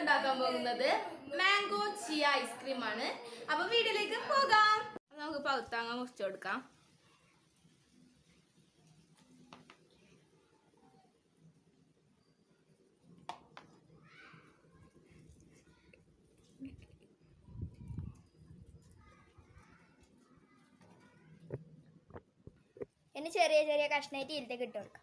ഉണ്ടാക്കാൻ പോകുന്നത് mango chia ice cream ആണ്. അപ്പൊ വീഡിയോയിലേക്ക് പോകാം. നമുക്ക് പൗത്താങ്ങ മുറിച്ചു കൊടുക്കാം. ഇനി ചെറിയ ചെറിയ കഷ്ണമായിട്ട് ഇതിലേക്ക് ഇട്ട് കൊടുക്കാം.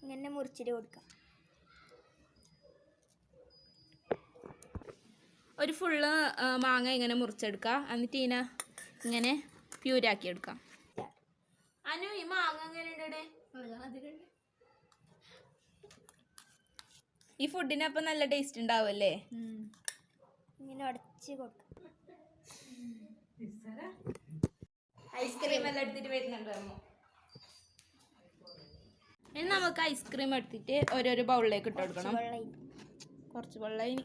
ഇങ്ങനെ മുറിച്ചിട്ട് കൊടുക്കാം. ഒരു ഫുള്ള് മാങ്ങ ഇങ്ങനെ മുറിച്ചെടുക്കുക. എന്നിട്ട് ഇതിനെ ഇങ്ങനെ പ്യൂരാക്കി എടുക്കാം. അനു, ഈ മാങ്ങ എങ്ങനെ ഈ ഫുഡിനപ്പം നല്ല ടേസ്റ്റ് ഉണ്ടാവുമല്ലേ? ഇങ്ങനെ ഉടച്ച് കൊടുക്കാം. ഐസ്ക്രീം എല്ലാം എടുത്തിട്ട് വരുന്നുണ്ടായിരുന്നു. ഇനി നമുക്ക് ഐസ്ക്രീം എടുത്തിട്ട് ഓരോരോ ബൗളിലേക്ക് ഇട്ട് കൊടുക്കണം. കുറച്ച് വെള്ളം.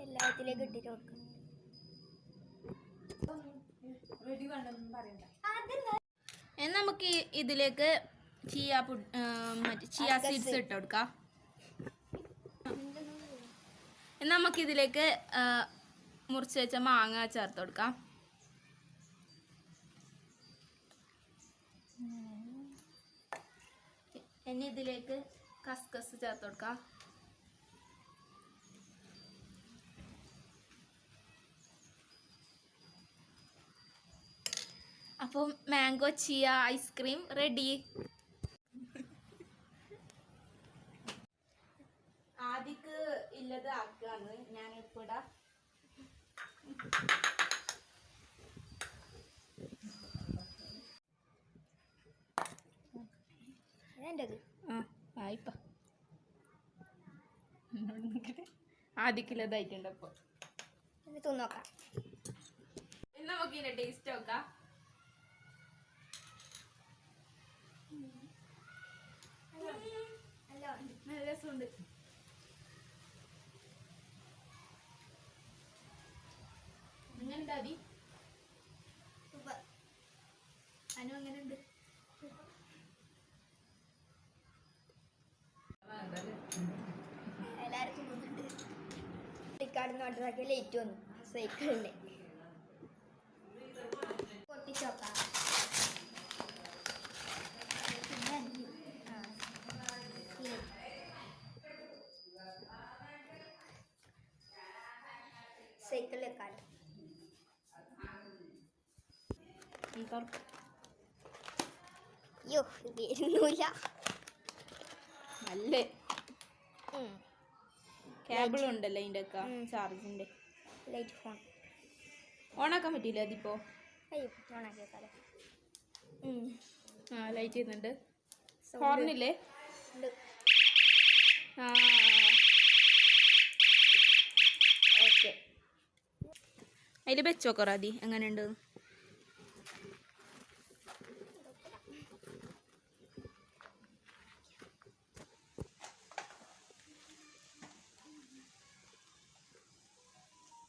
എല്ലാത്തിലേക്ക് ഇട്ടിട്ട് കൊടുക്കണം. നമുക്ക് ഇതിലേക്ക് ചിയ സീഡ്സ് ഇട്ട് കൊടുക്കാം. നമുക്കിതിലേക്ക് മുറിച്ച് വെച്ച മാങ്ങ ചേർത്ത് കൊടുക്കാം. ഇനി ഇതിലേക്ക് കസ്കസ് ചേർത്ത് കൊടുക്കാം. അപ്പോൾ മാംഗോ ചിയ ഐസ്ക്രീം റെഡി. ആദ്യക്ക് ഇല്ലത് ആക്കാന്ന് ഞാൻ ഇപ്പോൾ ഇടാം. ആദ്യക്കില്ലതായിട്ടുണ്ട്. അപ്പോൾ തിന്നോക്കാം. നമുക്ക് ഇതിന്റെ ടേസ്റ്റ് നോക്കാം. നല്ല രസമുണ്ട്. എങ്ങനെയുണ്ട് അതി? അനു എങ്ങനെയുണ്ട്? എല്ലാവർക്കും ിക്കാടുന്നോട്ടൊക്കെ ലേറ്റ് വന്നു. സൈക്കിളിന്റെ പൊട്ടിച്ചോക്കാം. സൈക്കിളിലേക്കാട് വരുന്നില്ല. നല്ല കേബിൾ ഉണ്ടല്ലോ അതിൻ്റെ ഒക്കെ ചാർജിന്റെ. ലൈറ്റ് ഫോൺ ഓണാക്കാൻ പറ്റിയില്ല അതിപ്പോ. ഓണാക്കിയേക്കാലോ. ആ ലൈറ്റ് ചെയ്യുന്നുണ്ട്. ഹോർണില്ലേ? ആ ഓക്കെ. അതിൽ വെച്ചോക്കറ അതി എങ്ങനെയുണ്ട്?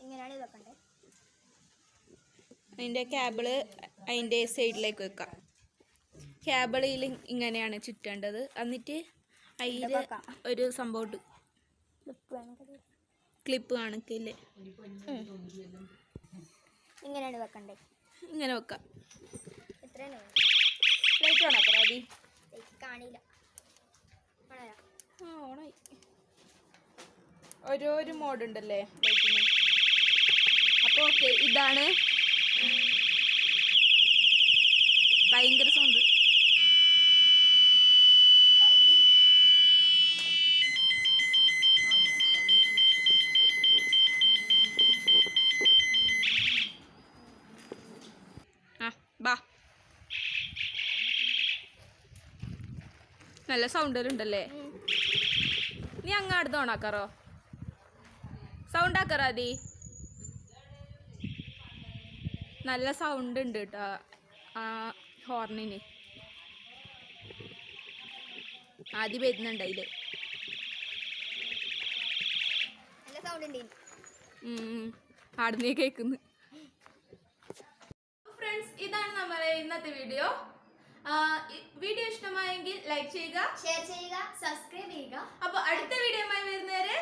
ഇങ്ങനെയാണ് ഇതൊക്കെ. അതിൻ്റെ കേബിള് അതിൻ്റെ സൈഡിലേക്ക് വെക്കാം. കേബിളിൽ ഇങ്ങനെയാണ് ചുറ്റേണ്ടത്. എന്നിട്ട് അതിൽ ഒരു സംഭവം ക്ലിപ്പ് കണക്കില്ലേ ഇങ്ങനെയാണ് വെക്കണ്ടേ? ഇങ്ങനെ വെക്കാം. എത്രയാണ് ലൈറ്റ് ഓണാക്കറ അതി? കാണില്ല. ആ ഓണായി. ഓരോരോ മോഡ് ഉണ്ടല്ലേ ലൈറ്റിന്. അപ്പോൾ ഓക്കെ, ഇതാണ് ഭയങ്കര സൗണ്ട്. ആ നല്ല സൗണ്ടിലുണ്ടല്ലേ. നീ അങ്ങാടുന്ന് ഓണാക്കാറോ? സൗണ്ട് ആക്കാറോ ആദി? നല്ല സൗണ്ട് ഉണ്ട് കേട്ടോ ആ ഹോർണിന്. ആദ്യം വരുന്നുണ്ട് അതില്. നല്ല സൗണ്ട് ഉണ്ട്. ആടുന്നേ കേൾക്കുന്നു. ഫ്രണ്ട്സ്, ഇതാണ് നമ്മുടെ ഇന്നത്തെ വീഡിയോ. വീഡിയോ ഇഷ്ടമായെങ്കിൽ ലൈക്ക് ചെയ്യുക, ഷെയർ ചെയ്യുക, സബ്സ്ക്രൈബ് ചെയ്യുക. അപ്പൊ അടുത്ത വീഡിയോയുമായി വരുന്നവരെ